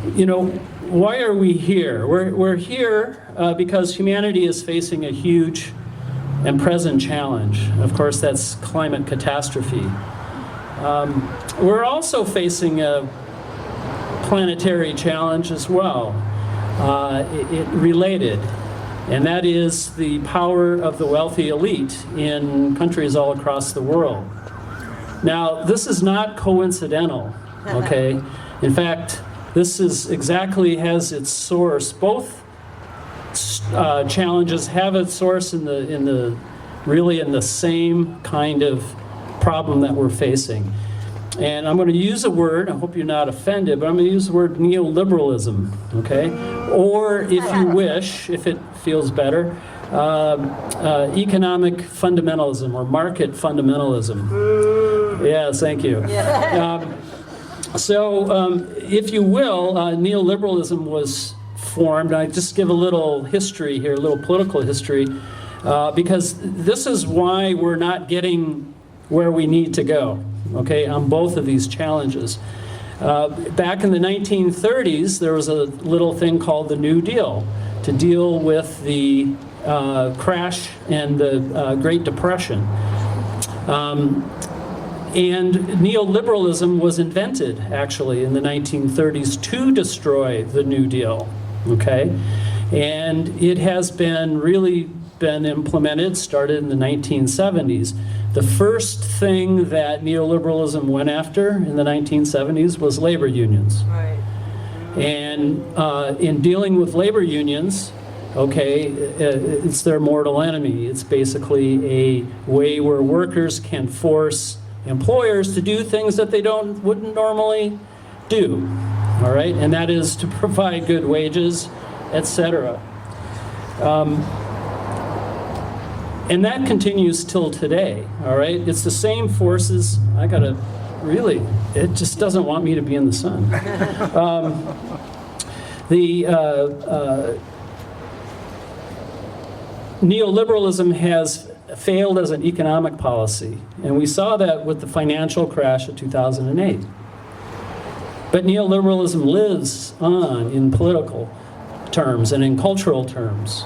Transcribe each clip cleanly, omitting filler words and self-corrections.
why are we here? We're here because humanity is facing a huge and present challenge. Of course, that's climate catastrophe. We're also facing a planetary challenge as well, related, and that is the power of the wealthy elite in countries all across the world. Now, this is not coincidental, okay? In fact, this is exactly has its source. Both challenges have its source in the same kind of problem that we're facing. And I'm going to use a word, I hope you're not offended, but I'm going to use the word neoliberalism, okay? Or if you wish, if it feels better, economic fundamentalism or market fundamentalism. Yes, thank you. If you will, neoliberalism was formed. I just give a little history here, a little political history, because this is why we're not getting where we need to go, okay, on both of these challenges. Back in the 1930s, there was a little thing called the New Deal to deal with the crash and the Great Depression. And neoliberalism was invented, actually, in the 1930s to destroy the New Deal, okay? And it has really been implemented, started in the 1970s. The first thing that neoliberalism went after in the 1970s was labor unions. Right. And in dealing with labor unions, okay, it's their mortal enemy. It's basically a way where workers can force employers to do things that they wouldn't normally do, all right? And that is to provide good wages, etc. And that continues till today, all right? It's the same forces. It just doesn't want me to be in the sun. Neoliberalism has failed as an economic policy, and we saw that with the financial crash of 2008. But neoliberalism lives on in political terms and in cultural terms,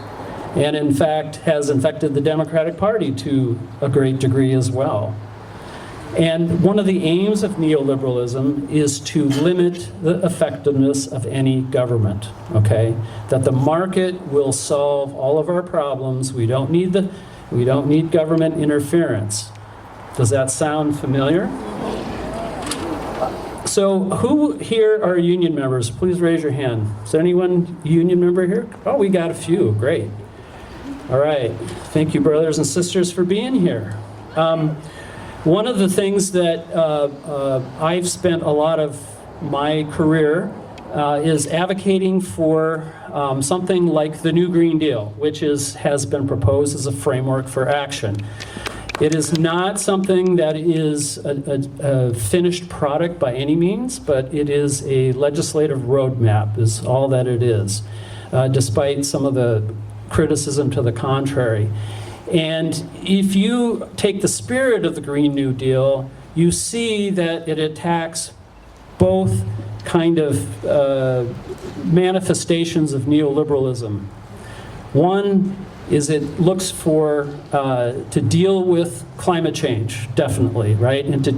and in fact has infected the Democratic Party to a great degree as well. And one of the aims of neoliberalism is to limit the effectiveness of any government, okay? That the market will solve all of our problems. We don't need government interference. Does that sound familiar? So who here are union members? Please raise your hand. Is there anyone union member here? Oh, we got a few. Great. All right. Thank you, brothers and sisters, for being here. One of the things that I've spent a lot of my career is advocating for something like the New Green Deal, which has been proposed as a framework for action. It is not something that is a finished product by any means, but it is a legislative roadmap, is all that it is, despite some of the criticism to the contrary. And if you take the spirit of the Green New Deal, you see that it attacks both kind of manifestations of neoliberalism. One is it looks to deal with climate change, definitely, right? And to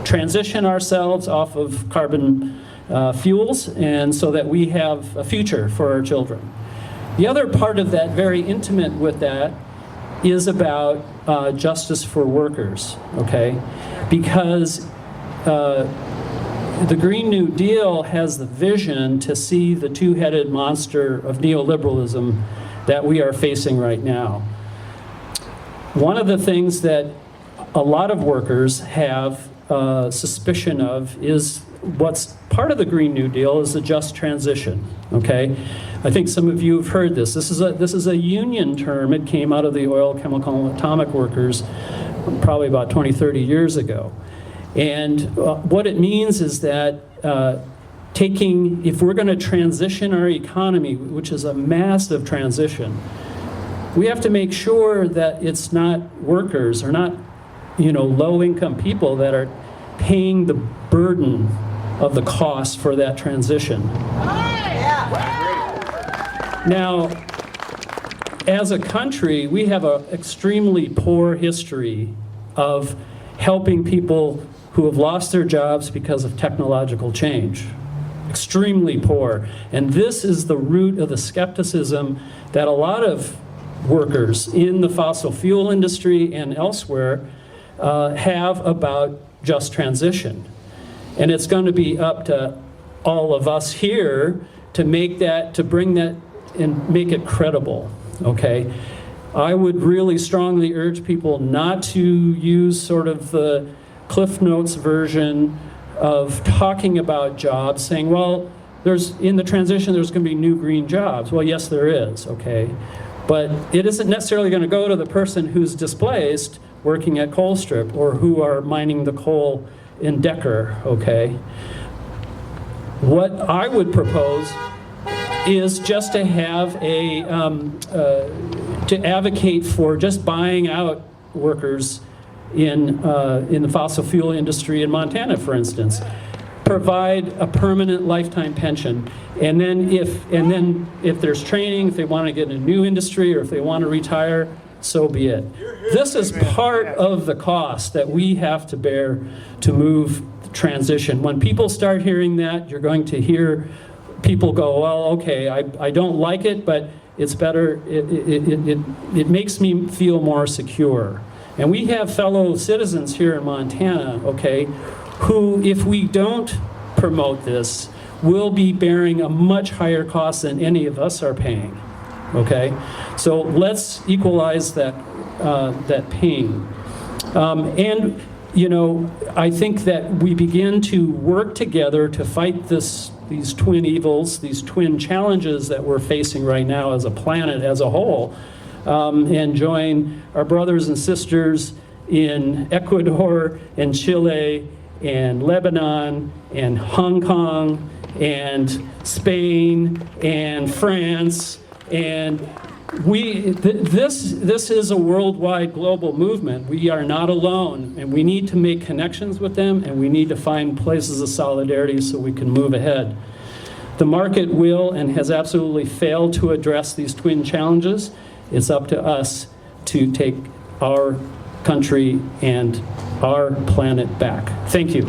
transition ourselves off of carbon fuels, and so that we have a future for our children. The other part of that, very intimate with that, is about justice for workers, okay? Because the Green New Deal has the vision to see the two-headed monster of neoliberalism that we are facing right now. One of the things that a lot of workers have suspicion of is what's part of the Green New Deal is the just transition, okay? I think some of you have heard this. This is a union term. It came out of the oil, chemical, and atomic workers probably about 20, 30 years ago. And what it means is that if we're going to transition our economy, which is a massive transition, we have to make sure that it's not workers or not, low-income people that are paying the burden of the cost for that transition. Now, as a country, we have an extremely poor history of helping people who have lost their jobs because of technological change. Extremely poor. And this is the root of the skepticism that a lot of workers in the fossil fuel industry and elsewhere have about just transition. And it's going to be up to all of us here to make that, to bring that and make it credible, okay? I would really strongly urge people not to use sort of the Cliff Notes version of talking about jobs, saying, well, in the transition, there's going to be new green jobs. Well, yes, there is, okay? But it isn't necessarily going to go to the person who's displaced working at Colstrip or who are mining the coal in Decker, okay? What I would propose is just to have to advocate for just buying out workers in the fossil fuel industry in Montana, for instance. Provide a permanent lifetime pension, and then if there's training, if they want to get in a new industry or if they want to retire, so be it. This is part of the cost that we have to bear to move transition. When people start hearing that, you're going to hear people go, well, okay, I don't like it, but it's better, it makes me feel more secure. And we have fellow citizens here in Montana, okay, who, if we don't promote this, will be bearing a much higher cost than any of us are paying, okay? So let's equalize that pain. And, you know, I think that we begin to work together to fight these twin evils, these twin challenges that we're facing right now as a planet as a whole, and join our brothers and sisters in Ecuador and Chile and Lebanon and Hong Kong and Spain and France, and this is a worldwide global movement. We are not alone, and we need to make connections with them, and we need to find places of solidarity so we can move ahead. The market will and has absolutely failed to address these twin challenges. It's up to us to take our country and our planet back. Thank you.